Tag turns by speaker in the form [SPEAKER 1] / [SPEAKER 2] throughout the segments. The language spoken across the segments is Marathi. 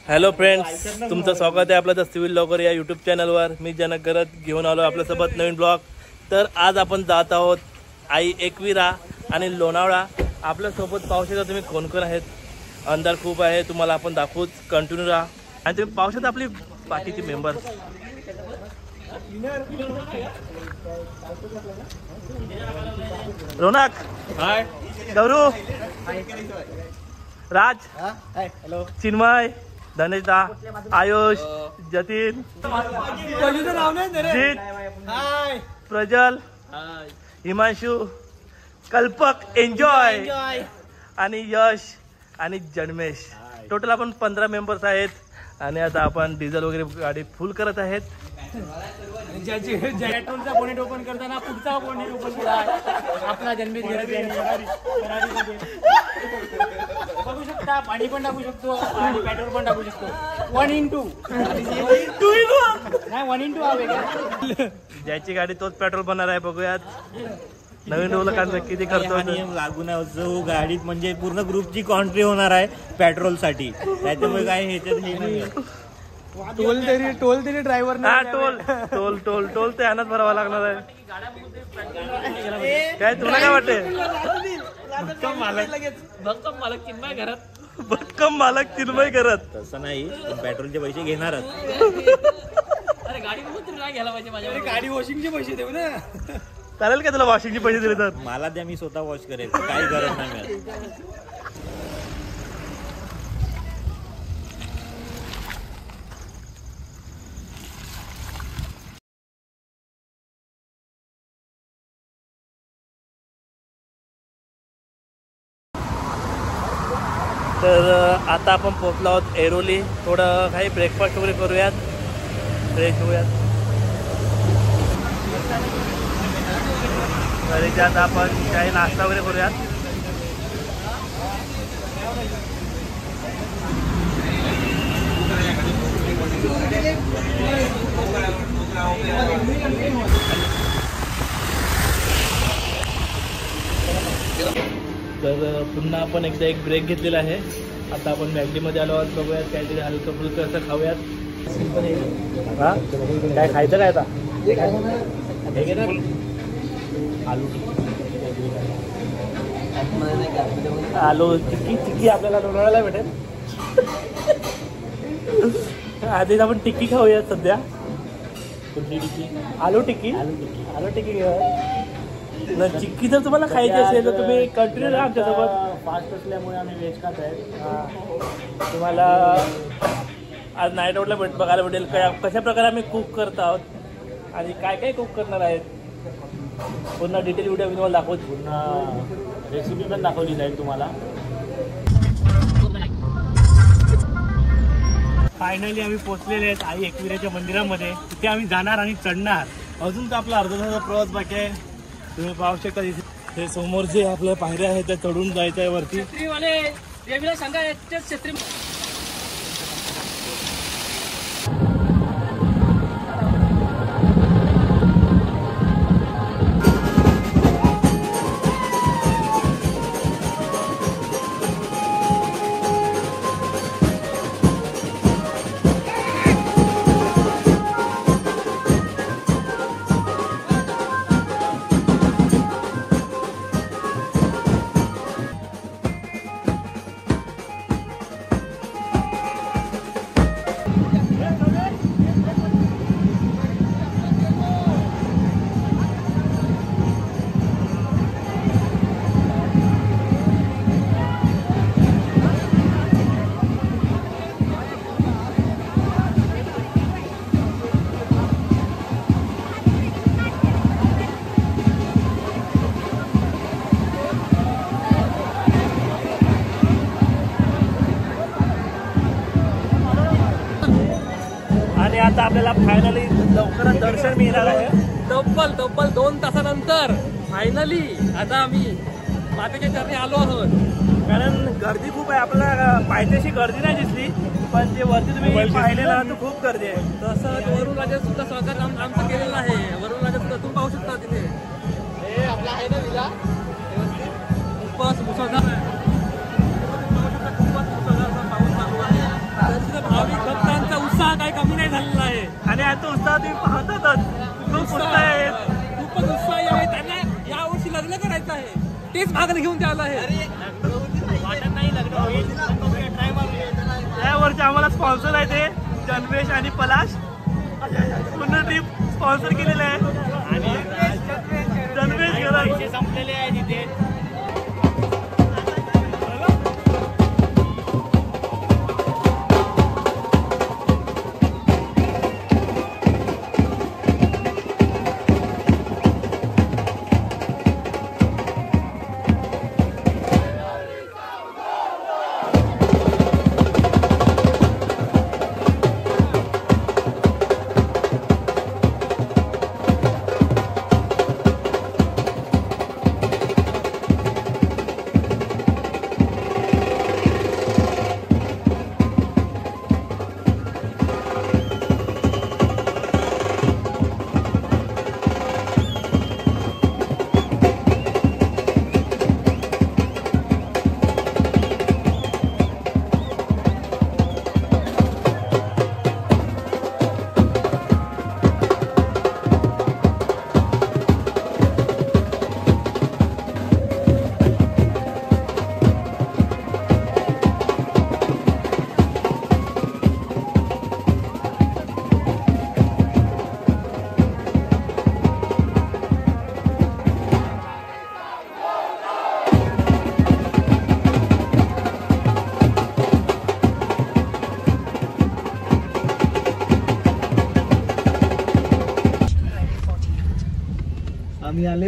[SPEAKER 1] हॅलो फ्रेंड्स, तुमचं स्वागत आहे आपलं द सिव्हिल लॉकर या यूट्यूब चॅनलवर. मी जनक करत घेऊन आलो आपल्यासोबत नवीन ब्लॉग. तर आज आपण जात आहोत आई एकविरा आणि लोणावळा. आपल्यासोबत पाहू शकता तुम्ही कोण कोण आहेत. अंधार खूप आहे, तुम्हाला आपण दाखवूच. कंटिन्यू राहा आणि तुम्ही पाहू शकता आपली बाकीची मेंबर. रोनक, हाय. गौरू, राज, हॅलो. चिन्मय, धनेशदा, आयुष, जतीन, जीत, प्रजल, हिमांशू, कल्पक, एन्जॉय आणि यश आणि जन्मेश. टोटल आपण 15 मेंबर्स आहेत. आणि आता आपण डिझेल वगैरे गाडी फुल करत आहेत.
[SPEAKER 2] पेट्रोलचा बोनेट ओपन करताना पुढचा बोनेट ओपन केला आपला जन्मेश बघू शकता. पाणी पण टाकू शकतो आणि पेट्रोल पण टाकू शकतो. 1 in 2 नाही 1 in 2 हवे का.
[SPEAKER 1] ज्याची गाडी तोच पेट्रोल बनणार आहे. बघूयात नवीन रोल का किती खर्च
[SPEAKER 3] लागून आहे. जो गाडीत म्हणजे पूर्ण ग्रुपची कॉन्ट्री होणार आहे पेट्रोल साठी. त्याच्यामुळे काय ह्याच्यात हे नाही.
[SPEAKER 2] टोल तरी ड्रायव्हर
[SPEAKER 1] टोल ते ह्यानंच भरावा लागणार आहे. काय तुला काय वाटते? भक्कम मालक चिन्मय घरात.
[SPEAKER 3] तसं नाही, पेट्रोलचे पैसे घेणारच.
[SPEAKER 2] गाडी वॉशिंगचे पैसे देऊ ना.
[SPEAKER 1] चालेल का तुला वॉशिंगचे पैसे दिले तर?
[SPEAKER 3] मला द्या, मी स्वतः वॉश करेल. काही गरज नाही मिळत.
[SPEAKER 1] तर आता आपण पोहोचलो आहोत ऐरोली. थोडं काही ब्रेकफास्ट वगैरे करूयात, फ्रेश होऊयात. घरीच्या आता आपण काही नाश्ता वगैरे करूयात. तर पुन्हा आपण एकदा एक ब्रेक घेतलेला आहे. आता आपण मॅगडीमध्ये आलो आहोत. बघूयात काहीतरी हलकं फुलकं असं खाऊयात. हा, काय खायचं काय आता? आलू टिक्की आपल्याला लोणावळ्याला भेटेल. आधीच आपण टिक्की खाऊयात सध्या. कुठली टिक्की? आलू टिक्की घेऊया. चिक्की जर तुम्हाला खायची असेल तर तुम्ही कंटिन्यू राहा आमच्यासोबत.
[SPEAKER 2] फास्ट असल्यामुळे आम्ही व्हेज खात आहे.
[SPEAKER 1] तुम्हाला आज नाईट आउटला बघायला भेटेल कशा प्रकारे आम्ही कुक करत आहोत आणि काय काय कुक करणार आहेत. पुन्हा डिटेल व्हिडिओ मी तुम्हाला दाखवतो.
[SPEAKER 2] पुन्हा रेसिपी पण दाखवली जाईल तुम्हाला.
[SPEAKER 1] फायनली आम्ही पोहोचलेले आहेत आई एकविराच्या मंदिरामध्ये. तिथे आम्ही जाणार आणि चढणार. अजून तर आपला अर्धा तासाचा प्रवास बाकी आहे. तुम्ही पाहू शकता इथे समोर जे आपल्या पायऱ्या आहेत त्या चढून जायचं आहे वरती.
[SPEAKER 2] सांगा.
[SPEAKER 1] आणि आता आपल्याला फायनली लवकरच दर्शन मिळणार आहे.
[SPEAKER 2] तब्बल 2 तासानंतर फायनली आता आम्ही मातेच्या चरणी आलो आहोत.
[SPEAKER 1] कारण गर्दी खूप आहे. आपल्याला पायथ्याशी गर्दी नाही दिसली, पण जे वरती तुम्ही पाहिले ना तर खूप गर्दी आहे.
[SPEAKER 2] तसं वरुण राजा सुद्धा स्वागत आमचं केलेलं आहे. वरुण राजा सुद्धा तुम्ही पाहू शकता तिथे. हे आपला आहे ना विला खूपच मुसळधार आहे. पाऊस चालू आहे. तेच मागणी घेऊन ते आला आहे.
[SPEAKER 1] या वर्षी आम्हाला स्पॉन्सर आहे ते जन्मेश आणि पलाश पूर्ण ट्रिप स्पॉन्सर केलेलं आहे. आणि जन्मेश गेला संपलेले आहे तिथे.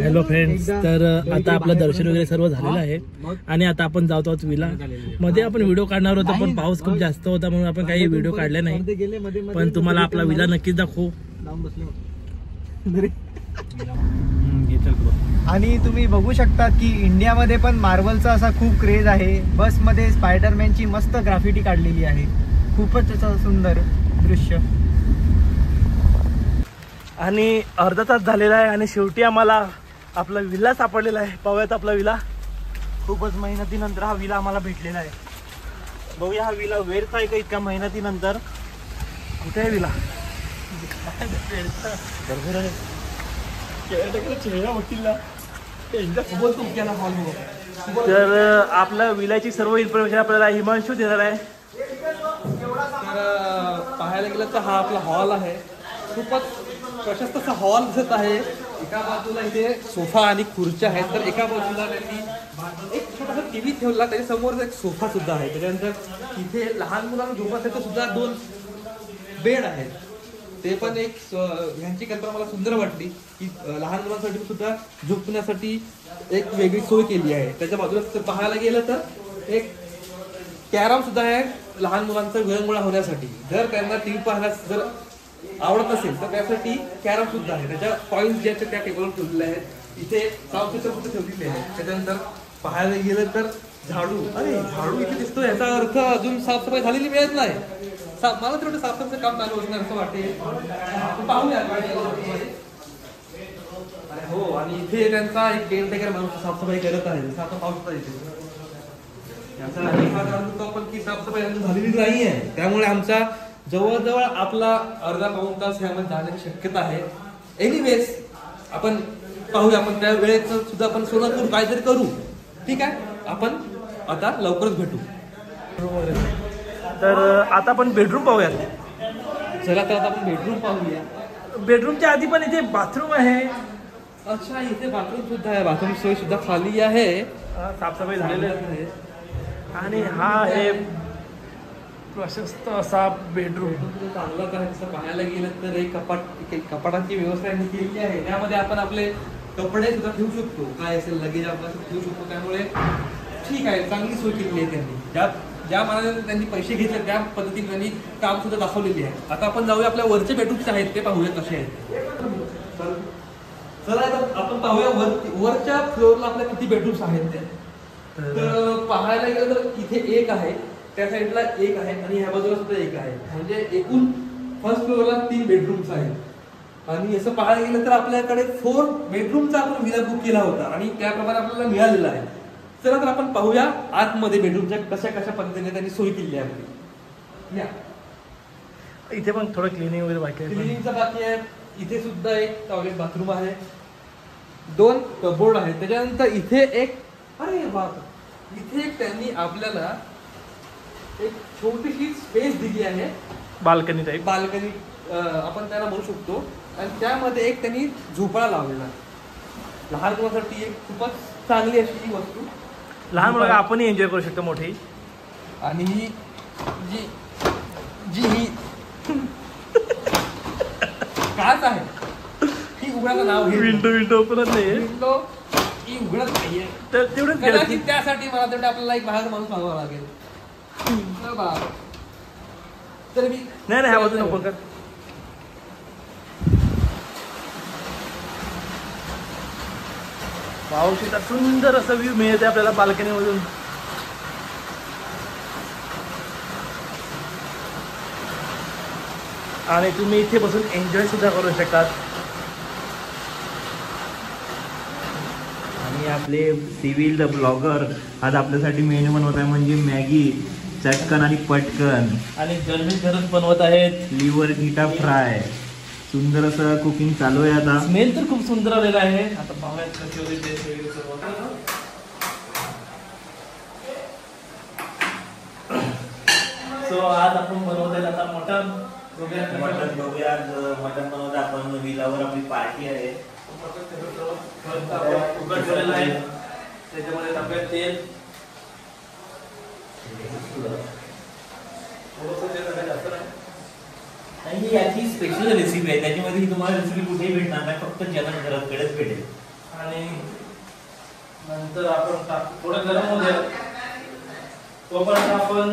[SPEAKER 1] हॅलो फ्रेंड्स, तर आता आपलं दर्शन वगैरे सर्व झालेलं आहे आणि आता आपण जात आहोत विला मध्ये. आपण व्हिडिओ काढणार होतो पण पाऊस खूप जास्त होता म्हणून आपण काही व्हिडिओ काढले नाही, पण तुम्हाला आपला विला नक्कीच दाखवू.
[SPEAKER 4] आणि तुम्ही बघू शकता की इंडियामध्ये पण मार्वलचा असा खूप क्रेज आहे. बसमध्ये स्पायडरमॅनची मस्त ग्राफिटी काढलेली आहे, खूपच असं सुंदर दृश्य.
[SPEAKER 1] आणि अर्धा तास झालेला आहे आणि शेवटी आम्हाला आपला विला सापडलेला आहे. पाहूयात आपला विला.
[SPEAKER 3] खूपच मेहनतीनंतर हा विला आम्हाला भेटलेला आहे. बघूया हा विला व्यर्थ आहे का इतक्या मेहनतीनंतर.
[SPEAKER 1] कुठे आहे विला? तर आपल्या विलाची सर्व इन्फॉर्मेशन आपल्याला हिमांशू देणार आहे.
[SPEAKER 2] तर पाहायला गेलं तर हा आपला हॉल आहे. खूपच प्रशस्त असा हॉल दिसत आहे. एका बाजूला इथे सोफा आणि खुर्च्या आहेत, तर एका बाजूला त्यांनी एक छोटासा टीव्ही ठेवला, त्याच्या समोर एक सोफा सुद्धा आहे. त्याच्यानंतर इथे लहान मुलांना झोपण्यासाठी सुद्धा 2 बेड आहेत. ते पण एक ह्यांची कल्पना मला सुंदर वाटली की लहान मुलांसाठी सुद्धा झोपण्यासाठी एक वेगळी सोय केली आहे. त्याच्या बाजूला पाहायला गेलं तर एक कॅरम सुद्धा आहे लहान मुलांचा विरंगुळा होण्यासाठी. जर त्यांना टीव्ही पाहायला जर आवडत असेल तर त्यासाठी कॅरम सुद्धा आहे. त्याच्या पॉईंट ज्या त्या टेबलवर ठेवलेले आहेत. इथे सावलीचं सुद्धा ठेवलेले आहे. त्याच्यानंतर पाहायला गेलं तर झाडू, अरे झाडू इथे दिसतो, याचा अर्थ अजून साफसफाई झालेली मिळत नाही. मला तेवढं साफसफाईचं काम चालू असणार असं वाटेल. पाहूया. हो, आणि इथे त्यांचा एक केअरटेकर माणूस साफसफाई करत आहे. जसं आपण पाहू शकता इथे आपण की साफसफाई झालेली नाही आहे. त्यामुळे आमचा जवळजवळ आपला अर्धा पाऊण तास ह्यामध्ये जाण्याची शक्यता आहे. एनिवेज आपण पाहूया. आपण त्या वेळेत सुद्धा आपण सोलापूर काहीतरी करू. ठीक आहे, आपण आता लवकरच भेटू.
[SPEAKER 1] तर आता आपण बेडरूम पाहूयात.
[SPEAKER 2] चला तर आता आपण बेडरूम पाहूया.
[SPEAKER 1] बेडरूमच्या आधी पण इथे बाथरूम आहे.
[SPEAKER 2] अच्छा, इथे बाथरूम सुद्धा आहे. बाथरूम सोय सुद्धा खाली आहे.
[SPEAKER 1] साफसफाई झालेली आहे. आणि हा आहे प्रशस्त असा बेडरूम.
[SPEAKER 2] चांगलं करायचं पाहायला गेलं तर एक कपाटाची व्यवस्था केलेली आहे. त्यामध्ये आपण आपले कपडे सुद्धा ठेवू शकतो. काय असेल लगेज आपण ठेवू शकतो. त्यामुळे ठीक आहे, चांगली सोय केलेली आहे त्यांनी. ज्या मानाने त्यांनी पैसे घेतले त्या पद्धतीने त्यांनी काम सुद्धा दाखवलेली आहे. आता आपण जाऊया आपल्या वरचे बेडरूम्स आहेत ते पाहूया कसे आहेत. चला आपण पाहूया वरच्या फ्लोअरला आपल्या किती बेडरूम्स आहेत ते. तर पाहायला गेलं तर इथे एक आहे, त्या साईडला एक आहे आणि ह्या बाजूला सुद्धा एक आहे. म्हणजे एकूण फर्स्ट फ्लोअरला 3 बेडरूम्स आहेत. आणि असं पाहायला गेलं तर आपल्याकडे 4 बेडरूमचा आपण विला बुक केला होता आणि त्याप्रमाणे आपल्याला मिळालेला आहे. चला तर आपण पाहूया आतमध्ये बेडरूमच्या कशा कशा पद्धतीने त्यांनी सोय केली आहे आपली.
[SPEAKER 1] इथे पण थोडं क्लिनिंग वगैरे बाकी आहे.
[SPEAKER 2] क्लिनिंगचं बाकी आहे. इथे सुद्धा एक टॉयलेट बाथरूम आहे. 2 कबोर्ड आहेत. त्याच्यानंतर इथे एक अरे बाप, इथे एक त्यांनी आपल्याला एक छोटीशी स्पेस दिली आहे,
[SPEAKER 1] बाल्कनी टाईप.
[SPEAKER 2] बाल्कनी आपण त्याला म्हणू शकतो. आणि त्यामध्ये एक त्यांनी झोपाळा लावलेला, लहान मुलांसाठी एक खूपच चांगली अशी ही वस्तू.
[SPEAKER 1] लहान मुलं आपणही एन्जॉय करू शकतो मोठी.
[SPEAKER 2] आणि ही जी जी ही काच आहे ही उघडायचं नाव घेत नाही.
[SPEAKER 1] विंडो ओपनच नाही.
[SPEAKER 2] विंडो ही उघडत नाहीये.
[SPEAKER 1] तर तेवढंच
[SPEAKER 2] कदाचित त्यासाठी मला तेवढं आपल्याला एक बाहेर माणूस मागवावा लागेल. तर मी
[SPEAKER 1] नाही ह्या बाजून ओपन कर. पावशीचा सुंदर असा व्ह्यू मिळते आपल्याला बाल्कनी मधून. आणि तुम्ही इथे बसून एन्जॉय सुद्धा करू शकतात.
[SPEAKER 3] आणि आपले सिव्हिल द ब्लॉगर आज आपल्यासाठी मेन्यू बनवत आहे, म्हणजे मॅगी चटकन आणि पटकन.
[SPEAKER 1] आणि गरमीत गरज बनवत आहेत.
[SPEAKER 3] लिव्हर गिटा फ्राय. सुंदर असं कुकिंग चालू आहे आता.
[SPEAKER 1] स्मेल तर खूप सुंदर आलेला आहे. आता पाहूयात कशी होती टेस्ट वगैरे सर्व. सो आज आपण बनवत आहेत आता मटन.
[SPEAKER 3] मटन बघूया. आज मटन बनवत आपण विलावर आपली पार्टी आहे.
[SPEAKER 1] कुकर ठेवलेला आहे, त्याच्यामध्ये टाकूयात तेल. थोडंसं तेल टाकायचं जास्त नाही.
[SPEAKER 3] आणि याची स्पेशल रेसिपी आहे, त्याच्यामध्ये ही तुम्हाला रेसिपी कुठेही भेटणार नाही, फक्त जनक घराकडेच भेटेल.
[SPEAKER 1] आणि नंतर आपण थोडं गरम होऊ द्या. तोपर्यंत आपण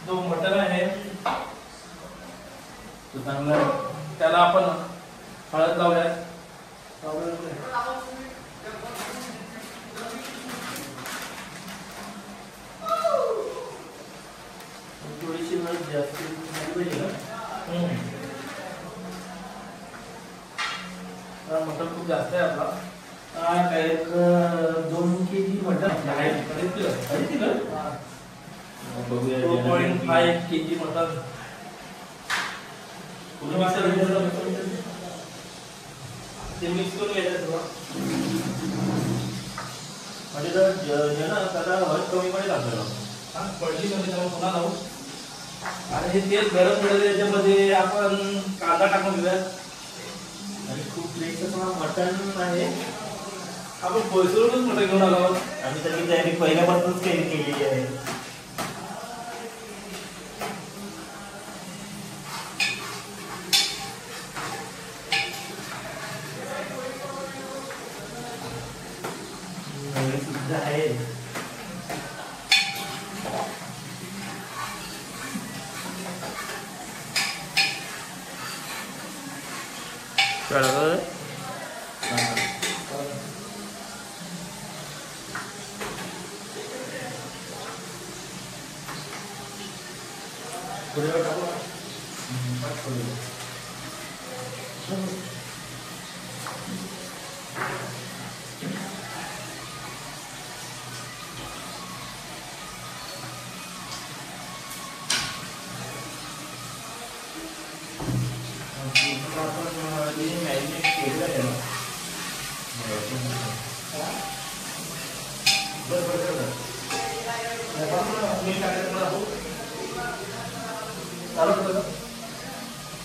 [SPEAKER 1] जो मटन आहे तो चांगला, त्याला आपण हळद लावूया. थोडीशी हळद जास्त मटन खूप जास्त आहे आपला.
[SPEAKER 3] काय 2 kg मटन आहे.
[SPEAKER 1] 2.5 kg मटन. ते मिक्स करून घ्यायचं.
[SPEAKER 3] म्हणजे जण त्याला हळद कमी पडेल आपल्याला.
[SPEAKER 1] पडली म्हणजे त्याला पुन्हा लावू. आणि हे तेल गरम झालेलं याच्यामध्ये आपण कांदा टाकून घेऊया.
[SPEAKER 3] आणि खूप प्लेट मटन आहे.
[SPEAKER 1] आपण कोळसूरच मटन घेऊन आलो आहोत.
[SPEAKER 3] आम्ही त्याची तयारी पहिल्यापासूनच केलेली आहे. सुद्धा आहे.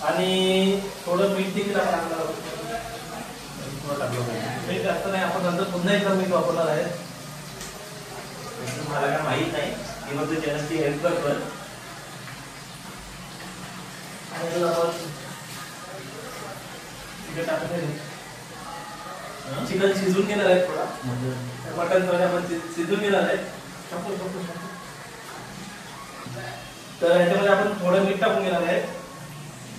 [SPEAKER 1] आणि थोडं मीठ देखील आपण टाकणार आहोत. मीठ जास्त नाही, आपण नंतर पुन्हा एकदा मीठ वापरणार आहे.
[SPEAKER 3] मला काय माहित नाही, मी मग जनची हेल्प करतो.
[SPEAKER 1] आणि आपण चिकन शिजून घेणार आहे. थोडा मटन थोडं आपण शिजून घेणार आहे. तर ह्याच्यामध्ये आपण थोडं मीठ टाकून घेणार आहे.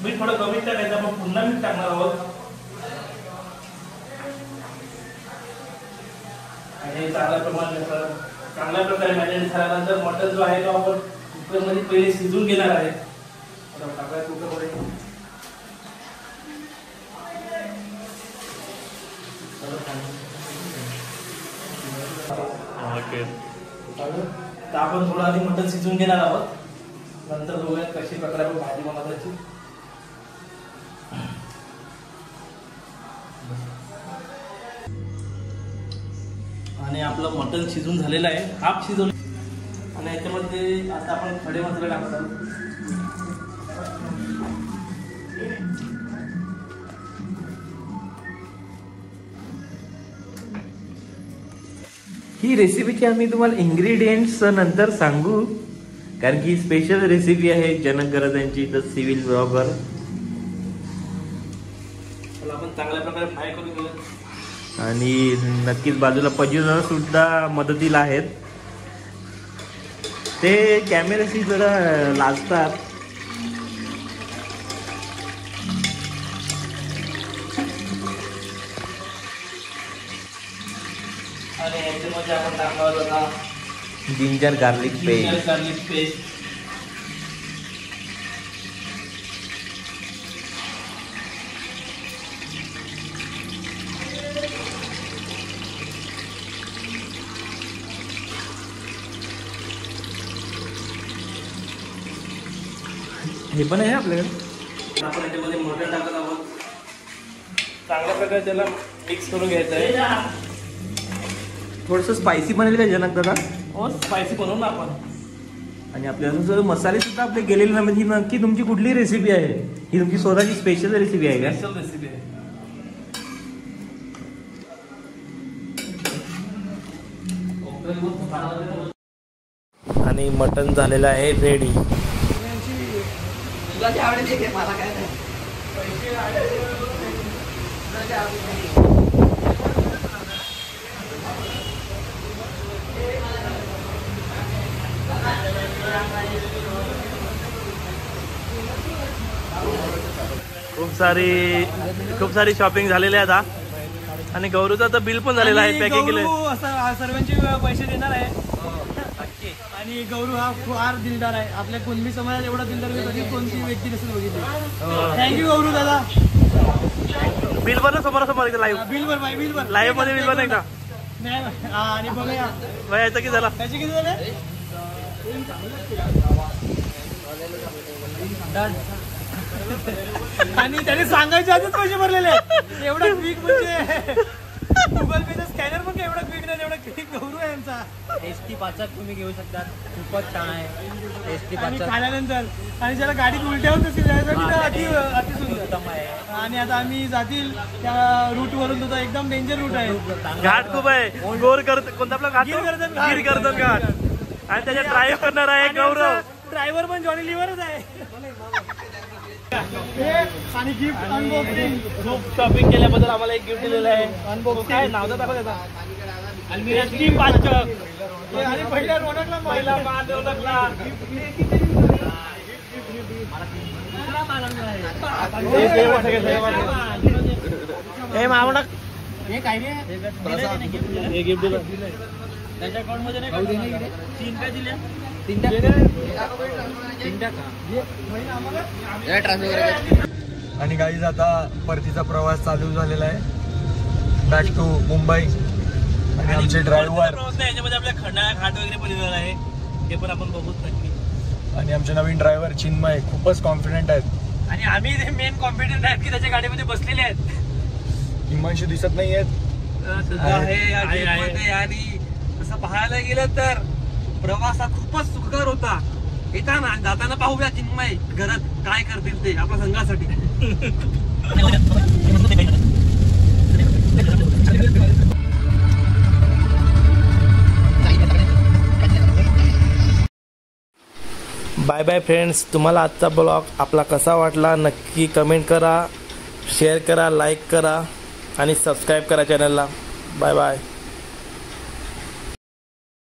[SPEAKER 1] मीठ थोडं कमी टाकायचं, आपण पुन्हा मीठ टाकणार आहोत. आणि चांगल्या प्रकारे मॅरिनेट झाल्यानंतर मटन जो आहे तो आपण कुकरमध्ये पहिले शिजून घेणार आहे. टाकायचं कुकरमध्ये. तर आपण थोडं आधी मटन शिजून घेणार आहोत. नंतर बघूया कशी प्रकारे आपण भाजी बनवायची. आणि आपलं मटण शिजून झालेलं आहे, हाफ शिजवलं. आणि याच्यामध्ये आता आपण खडे मसाले टाकतात.
[SPEAKER 5] ही रेसिपीची आम्ही तुम्हाला इन्ग्रेडियंट्स नंतर सांगू, कारण की स्पेशल रेसिपी आहे जनक गरजांची द सिव्हिल ब्लॉगर.
[SPEAKER 1] आपण चांगल्या प्रकारे फ्राय करून घेऊ.
[SPEAKER 5] आणि नक्कीच बाजूला पजूला सुद्धा मदतीला आहेत. ते कॅमेऱ्याशी जरा लाजतात.
[SPEAKER 1] आणि याच्यामध्ये आपण टाकणार होता
[SPEAKER 5] ginger garlic paste.
[SPEAKER 1] Garlic paste.
[SPEAKER 5] हे पण आहे आपल्याकडे.
[SPEAKER 1] आपण याच्यामध्ये मटण टाकत आहोत. चांगल्या प्रकारे त्याला मिक्स करून घ्यायचं आहे.
[SPEAKER 5] थोडंसं स्पायसी बनेल का जनक दादा?
[SPEAKER 1] हो, स्पायसी बनवून आपण.
[SPEAKER 5] आणि आपल्याला मसाले सुद्धा आपले गेलेले नाही. म्हणजे नक्की तुमची कुठली रेसिपी आहे? ही तुमची स्वतःची स्पेशल रेसिपी आहे का?
[SPEAKER 1] स्पेशल रेसिपी आहे.
[SPEAKER 5] आणि मटण झालेलं आहे रेडी.
[SPEAKER 1] खूप सारी शॉपिंग झालेली आहे आता. आणि गौरूचा तर बिल पण झालेला आहे. पॅकिंग केलं.
[SPEAKER 4] सर्वांचे पैसे देणार आहे. आणि गौरू हा फार दिलदार आहे. आपल्या कुणबी समाजात एवढा दिलदार मी कधी कोणती व्यक्ती नसेल बघितली. थँक्यू गौरू दादा.
[SPEAKER 1] बिल भरलं समोरासमोर लाईव्ह.
[SPEAKER 4] बिल भर भाई, बिल भर.
[SPEAKER 1] लाईव्ह मध्ये बिल भर नाही का?
[SPEAKER 4] नाही. आणि बघूया
[SPEAKER 1] भाई याचं किती झाला?
[SPEAKER 4] त्याचे किती झाले? आणि त्याने सांगायच्या आधीच पैसे भरलेले. एवढा क्विक म्हणजे गुगल पेचा स्कॅनर पण एवढा क्विक नाही, एवढा क्विक गौरू आहे यांचा.
[SPEAKER 3] टेस्टी पाचक तुम्ही घेऊ शकता, खूपच छान आहे टेस्टी
[SPEAKER 4] आणि
[SPEAKER 3] पाचक.
[SPEAKER 4] खाल्यानंतर आणि ज्याला गाडीत उलट्या होत असेल त्यासाठी तर अति सुंदर.
[SPEAKER 3] उत्तम आहे.
[SPEAKER 4] आणि आता आम्ही जातील त्या रूट वरून. तो एकदम डेंजर रूट आहे.
[SPEAKER 1] घाट खूप आहे. कोणता आपला घाट?
[SPEAKER 4] गिरगर्दन घाट.
[SPEAKER 1] गिरगर्दन घाट. आणि त्याच्यात ड्राईव्ह करणार आहे गौरव.
[SPEAKER 4] ड्रायव्हर पण जॉनी लिव्हरच आहे. आणि गिफ्ट अनबॉक्सिंग.
[SPEAKER 1] खूप शॉपिंग केल्याबद्दल आम्हाला एक गिफ्ट दिलेलं आहे. अनबॉक्सिंग काय नाव दाखव त्याचा? टेस्टी पाचक.
[SPEAKER 4] आणि पहिल्या रोनकला
[SPEAKER 1] पहिला मान रोनकला. हे मावडा
[SPEAKER 4] हे काय रे?
[SPEAKER 1] हे गिफ्ट दिलं.
[SPEAKER 4] त्याच्या अकाउंट मध्ये नाही. 3 काय दिले? 3
[SPEAKER 6] आणि गाईज आता परतीचा प्रवास चालू झालेला आहे बॅक टू मुंबई. आणि आमचे ड्रायव्हर
[SPEAKER 1] याच्यामध्ये आपल्या खंडाळा घाट वगैरे पण दिलेला आहे. हे पण आपण बघूच नक्की.
[SPEAKER 6] आणि आमचे नवीन ड्रायव्हर चिन्मय खूपच कॉन्फिडेंट आहेत.
[SPEAKER 4] आणि आम्ही मेन कॉन्फिडंट आहेत की त्याच्या गाडीमध्ये बसलेले आहेत.
[SPEAKER 6] हिमांशू दिसत नाही आहेत.
[SPEAKER 2] आणि तसं पाहायला गेलं तर प्रवास हा खूपच सुखकर होता. येताना जाताना पाहूया चिन्मय घरात काय करतील ते आपल्या संघासाठी.
[SPEAKER 1] Bye bye friends. तुम्हाला आजचा ब्लॉग आपला कसा वाटला नक्की कमेंट करा, शेअर करा, लाईक करा आणि सबस्क्राईब करा चॅनलला. Bye bye.